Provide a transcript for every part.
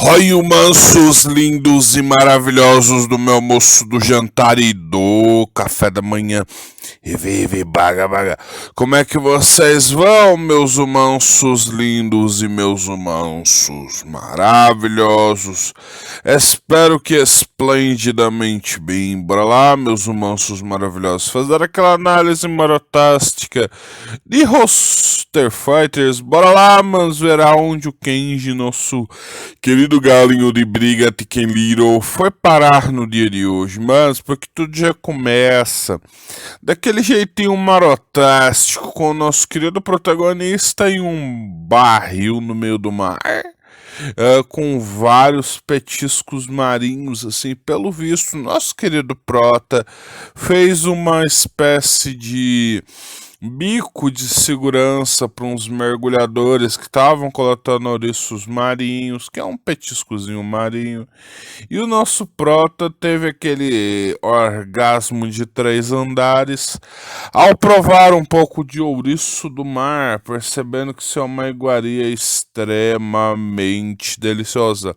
Oi, mansos, lindos e maravilhosos do meu almoço, do jantar e do café da manhã. E vive, baga, baga. Como é que vocês vão, meus mansos lindos e meus mansos maravilhosos? Espero que esplendidamente bem. Bora lá, meus mansos maravilhosos, fazer aquela análise marotástica de Roster Fighters. Bora lá, manos, ver aonde o Kenji, nosso querido galinho de briga Tekken Little, foi parar no dia de hoje, mas porque tudo já começa daquele jeitinho marotástico com o nosso querido protagonista em um barril no meio do mar. Com vários petiscos marinhos, assim, pelo visto, nosso querido Prota fez uma espécie de bico de segurança para uns mergulhadores que estavam coletando ouriços marinhos, que é um petiscozinho marinho. E o nosso Prota teve aquele orgasmo de 3 andares ao provar um pouco de ouriço do mar, percebendo que isso é uma iguaria extremamente deliciosa.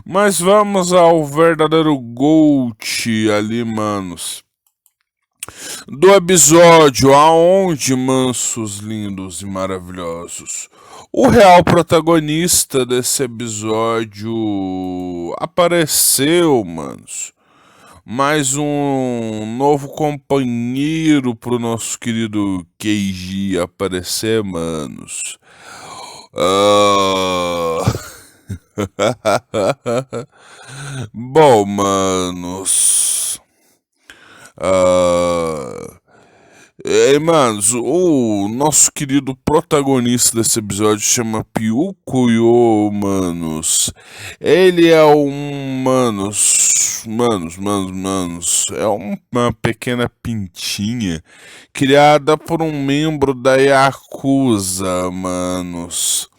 Mas vamos ao verdadeiro GOAT ali, manos, do episódio aonde, mansos, lindos e maravilhosos, o real protagonista desse episódio apareceu, manos. Mais um novo companheiro pro nosso querido Keiji aparecer, manos. Ah... Bom, manos. Ah... manos, o nosso querido protagonista desse episódio chama Pyukuyo, manos. Ele é manos, é uma pequena pintinha criada por um membro da Yakuza, manos.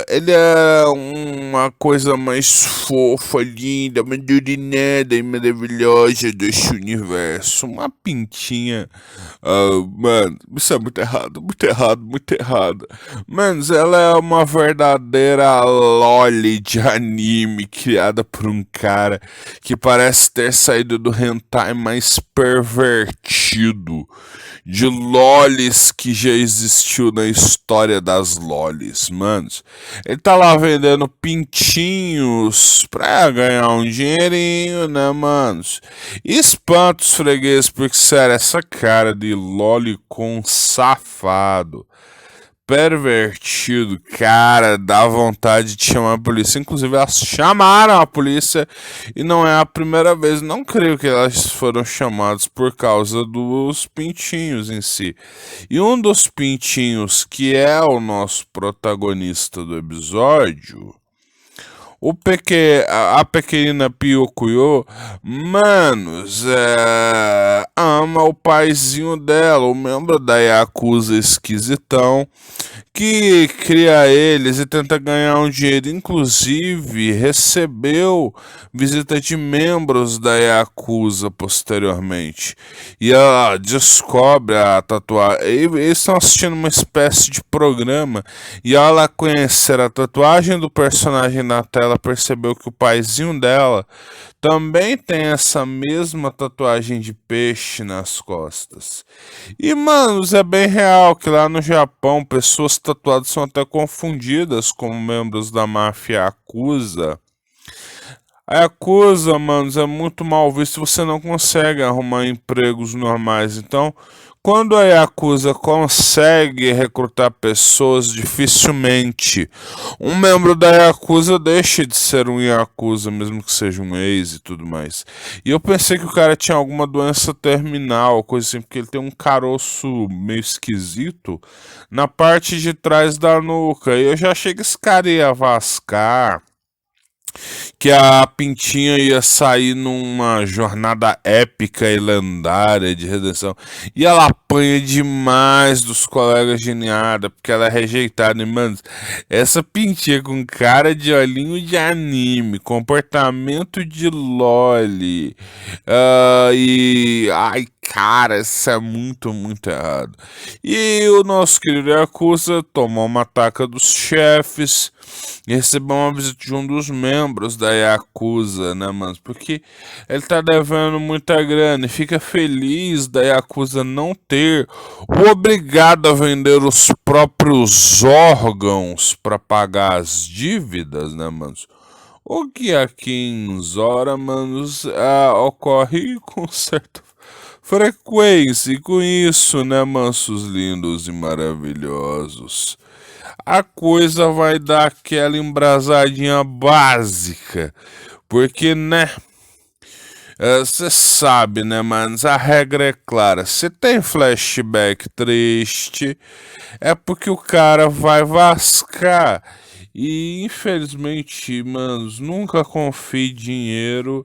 Ele é uma coisa mais fofa, linda, madurinada e maravilhosa deste universo. Uma pintinha. Mano, isso é muito errado, muito errado, muito errado. Mas ela é uma verdadeira loli de anime criada por um cara que parece ter saído do hentai mais pervertido de lolis que já existiu na história das lolis, manos. Ele tá lá vendendo pintinhos pra ganhar um dinheirinho, né, manos? E espanta os fregueses, porque, sério, essa cara de lolicon safado, pervertido, cara, dá vontade de chamar a polícia. Inclusive, elas chamaram a polícia e não é a primeira vez. Não creio que elas foram chamadas por causa dos pintinhos em si. E um dos pintinhos, que é o nosso protagonista do episódio, a pequena Pyukuyo, manos, ama o paizinho dela, o membro da Yakuza esquisitão, que cria eles e tenta ganhar um dinheiro. Inclusive, recebeu visita de membros da Yakuza posteriormente. E ela descobre a tatuagem. Eles estão assistindo uma espécie de programa. E ao ela conhecer a tatuagem do personagem na tela, percebeu que o paizinho dela também tem essa mesma tatuagem de peixe nas costas. E, manos, é bem real que lá no Japão pessoas tatuadas são até confundidas como membros da máfia Yakuza. A Yakuza, manos, é muito mal visto, você não consegue arrumar empregos normais. Então, quando a Yakuza consegue recrutar pessoas, dificilmente um membro da Yakuza deixa de ser um Yakuza, mesmo que seja um ex e tudo mais. E eu pensei que o cara tinha alguma doença terminal, coisa assim, porque ele tem um caroço meio esquisito na parte de trás da nuca. E eu já achei que esse cara ia vascar que a Pintinha ia sair numa jornada épica e lendária de redenção. E ela apanha demais dos colegas de ninhada, porque ela é rejeitada. E, mano, essa Pintinha com cara de olhinho de anime, comportamento de loli, ai, cara, isso é muito, muito errado. E o nosso querido Yakuza tomou uma ataca dos chefes e recebeu uma visita de um dos membros da Yakuza, né, mano? Porque ele tá devendo muita grana e fica feliz da Yakuza não ter o obrigado a vender os próprios órgãos para pagar as dívidas, né, mano? O que aqui em Zora, manos, ocorre com certa frequência. E com isso, né, mansos lindos e maravilhosos, a coisa vai dar aquela embrasadinha básica. Porque, né, você sabe, né, manos, a regra é clara. Se tem flashback triste, é porque o cara vai vascar. E infelizmente, manos, nunca confie em dinheiro.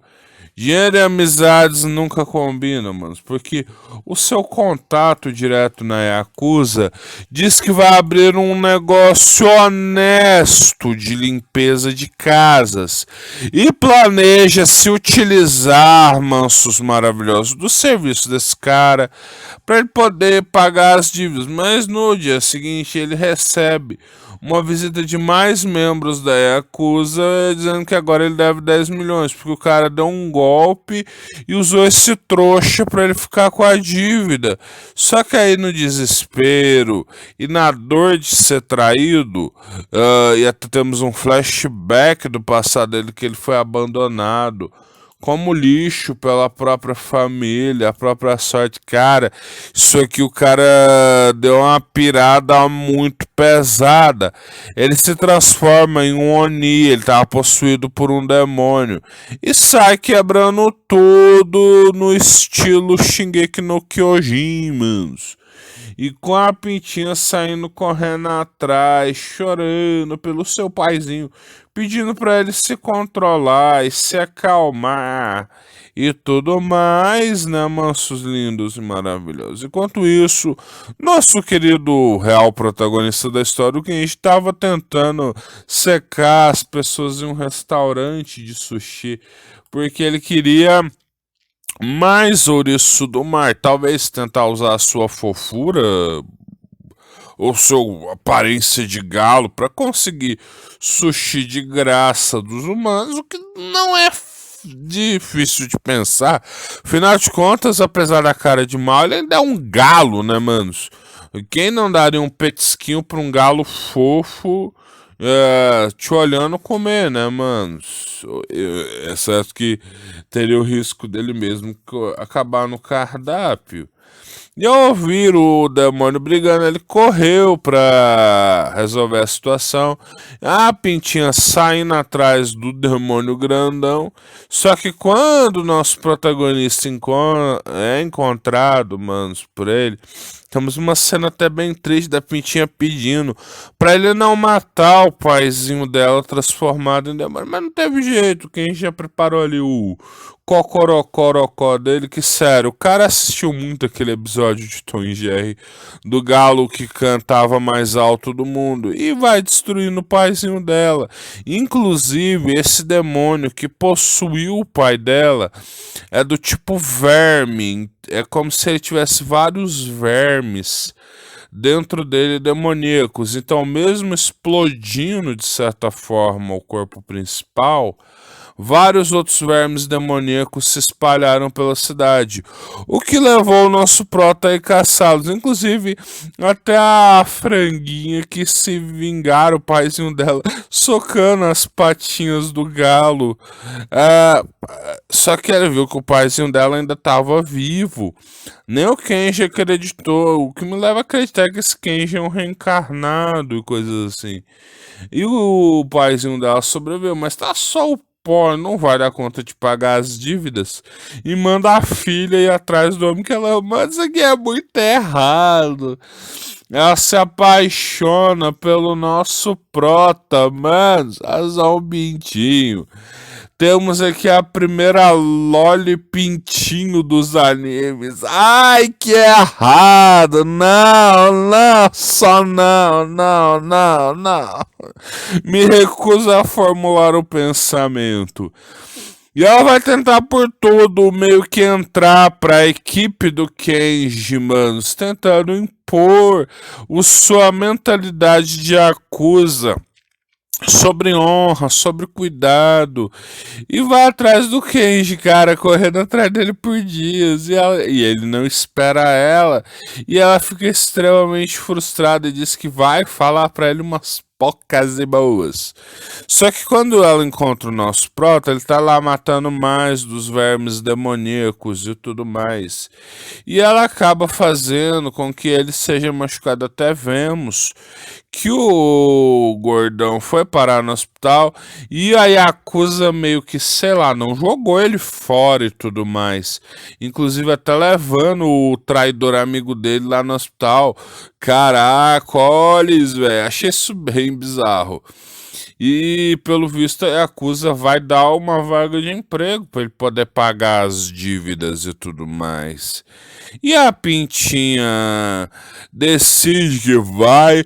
Dinheiro e amizades nunca combinam, mano, porque o seu contato direto na Yakuza diz que vai abrir um negócio honesto de limpeza de casas e planeja se utilizar, mansos maravilhosos, do serviço desse cara para ele poder pagar as dívidas. Mas no dia seguinte ele recebe uma visita de mais membros da Yakuza dizendo que agora ele deve 10 milhões, porque o cara deu um golpe e usou esse trouxa para ele ficar com a dívida. Só que aí no desespero e na dor de ser traído, e até temos um flashback do passado dele que ele foi abandonado como lixo pela própria família, a própria sorte. Cara, isso aqui o cara deu uma pirada muito pesada. Ele se transforma em um Oni, ele tava possuído por um demônio. E sai quebrando tudo no estilo Shingeki no Kyojin, manos. E com a Pintinha saindo correndo atrás, chorando pelo seu paizinho, pedindo para ele se controlar e se acalmar e tudo mais, né, mansos lindos e maravilhosos. Enquanto isso, nosso querido real protagonista da história, o que a gente estava tentando secar as pessoas em um restaurante de sushi, porque ele queria mais ouriço do mar, talvez tentar usar a sua fofura ou sua aparência de galo para conseguir sushi de graça dos humanos, o que não é difícil de pensar. Afinal de contas, apesar da cara de mal, ele ainda é um galo, né, manos? Quem não daria um petisquinho para um galo fofo te olhando comer, né, manos? É certo que teria o risco dele mesmo acabar no cardápio. E ao ouvir o demônio brigando, ele correu pra resolver a situação. A Pintinha saindo atrás do demônio grandão. Só que quando o nosso protagonista é encontrado, manos, por ele, temos uma cena até bem triste da Pintinha pedindo pra ele não matar o paizinho dela transformado em demônio. Mas não teve jeito, quem já preparou ali o cocorocorocó dele, que sério, o cara assistiu muito aquele episódio de Tom e Jerry do galo que cantava mais alto do mundo e vai destruindo o paizinho dela. Inclusive, esse demônio que possuiu o pai dela é do tipo verme, é como se ele tivesse vários vermes dentro dele demoníacos. Então, mesmo explodindo de certa forma o corpo principal, vários outros vermes demoníacos se espalharam pela cidade, o que levou o nosso prota a ir caçá-los. Inclusive, até a franguinha que se vingaram, o paizinho dela, socando as patinhas do galo. Só que ela viu que o paizinho dela ainda estava vivo. Nem o Kenji acreditou. O que me leva a acreditar que esse Kenji é um reencarnado e coisas assim. E o paizinho dela sobreviveu, mas tá só o pobre, não vai dar conta de pagar as dívidas e manda a filha ir atrás do homem que ela ama. Mas isso aqui é muito errado. Ela se apaixona pelo nosso prota, mano. Azar um pintinho. Temos aqui a primeira Loli Pintinho dos animes. Ai, que errado! Não, não, só não, não, não, não. Me recuso a formular o pensamento. E ela vai tentar por tudo meio que entrar pra equipe do Kenji, mano. Tentando impor sua mentalidade de Yakuza. Sobre honra, sobre cuidado. E vai atrás do Kenji, cara, correndo atrás dele por dias. E ele não espera ela. E ela fica extremamente frustrada e diz que vai falar pra ele umas poucas e boas. Só que quando ela encontra o nosso prota, ele tá lá matando mais dos vermes demoníacos e tudo mais. E ela acaba fazendo com que ele seja machucado. Até vemos que o gordão foi parar no hospital e a Yakuza meio que, sei lá, não jogou ele fora e tudo mais. Inclusive até levando o traidor amigo dele lá no hospital. Caraca, olha isso, velho. Achei isso bem bizarro. E pelo visto a Yakuza vai dar uma vaga de emprego para ele poder pagar as dívidas e tudo mais. E a Pintinha decide que vai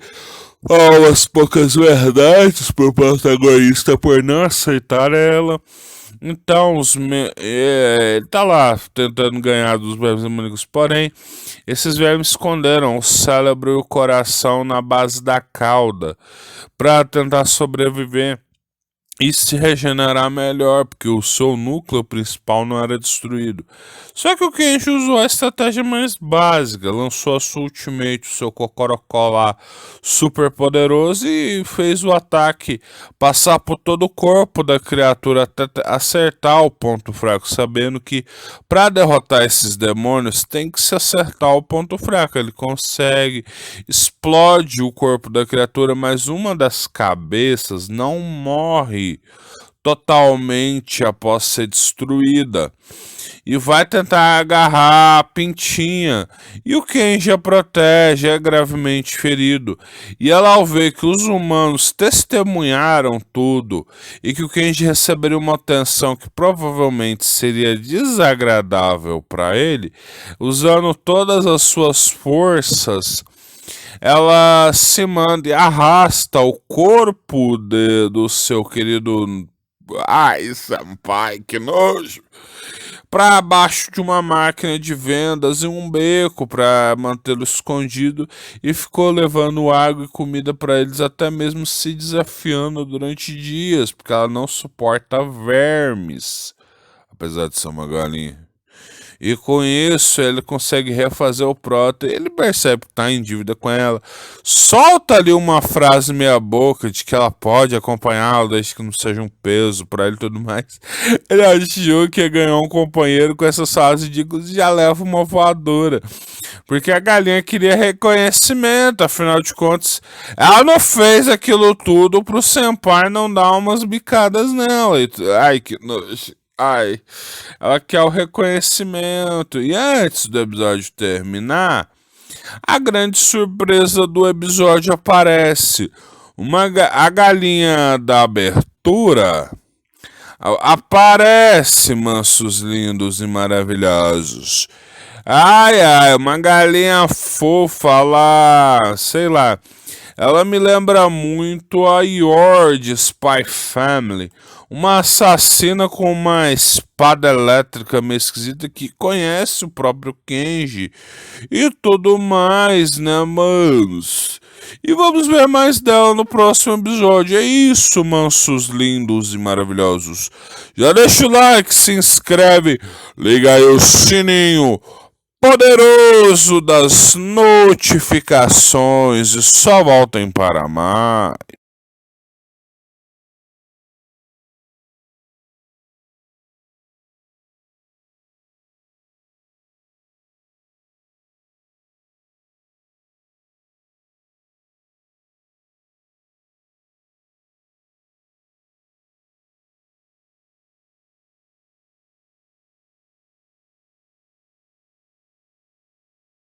umas poucas verdades pro protagonista por não aceitar ela. Então, ele tá lá tentando ganhar dos vermes demoníacos, porém, esses vermes esconderam o cérebro e o coração na base da cauda para tentar sobreviver e se regenerar melhor, porque o seu núcleo principal não era destruído. Só que o Kenji usou a estratégia mais básica, lançou a sua ultimate, o seu Kokoroko lá, super poderoso, e fez o ataque passar por todo o corpo da criatura até acertar o ponto fraco, sabendo que para derrotar esses demônios tem que se acertar o ponto fraco. Ele consegue, explode o corpo da criatura, mas uma das cabeças não morre totalmente após ser destruída e vai tentar agarrar a Pintinha, e o Kenji a protege, é gravemente ferido. E ela, ao ver que os humanos testemunharam tudo e que o Kenji receberia uma atenção que provavelmente seria desagradável para ele, usando todas as suas forças, ela se manda e arrasta o corpo do seu querido... Ai, senpai, que nojo! Para baixo de uma máquina de vendas e um beco para mantê-lo escondido, e ficou levando água e comida para eles, até mesmo se desafiando durante dias, porque ela não suporta vermes, apesar de ser uma galinha. E com isso ele consegue refazer o prota. Ele percebe que tá em dívida com ela. Solta ali uma frase meia boca de que ela pode acompanhá-lo desde que não seja um peso pra ele e tudo mais. Ele achou que ia ganhar um companheiro com essas frases ridículas e já leva uma voadora. Porque a galinha queria reconhecimento, afinal de contas, ela não fez aquilo tudo pro senpai não dar umas bicadas nela. Ai, que nojo. Ai, ela quer o reconhecimento. E antes do episódio terminar, a grande surpresa do episódio aparece. A galinha da abertura aparece, mansos lindos e maravilhosos. Ai, ai, uma galinha fofa lá, sei lá. Ela me lembra muito a Yor de Spy Family, uma assassina com uma espada elétrica meio esquisita que conhece o próprio Kenji e tudo mais, né, manos? E vamos ver mais dela no próximo episódio. É isso, mansos lindos e maravilhosos. Já deixa o like, se inscreve, liga aí o sininho poderoso das notificações e só voltem para mais.